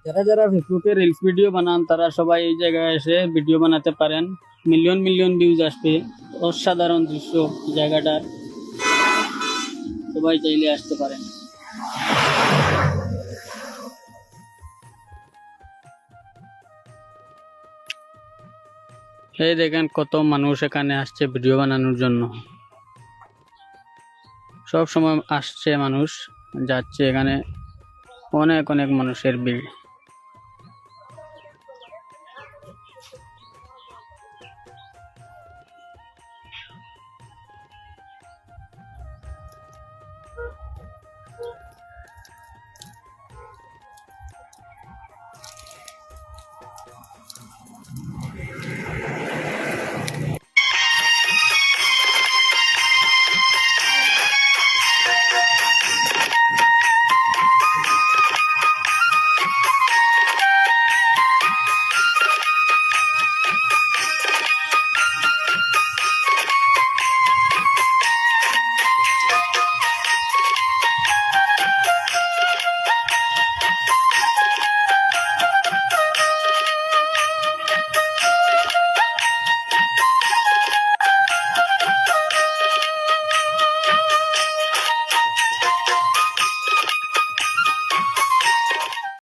যারা যারা ফেসবুকে রিলস ভিডিও বানান তারা সবাই এই জায়গায় এসে ভিডিও বানাতে পারেন। মিলিয়ন মিলিয়ন ভিউজ আসবে। অসাধারণ দৃশ্য জায়গাটার, সবাই চাইলে আসতে পারেন। এই দেখেন কত মানুষ এখানে আসছে ভিডিও বানানোর জন্য। সব সময় আসছে মানুষ, যাচ্ছে, এখানে অনেক অনেক মানুষের ভিড়।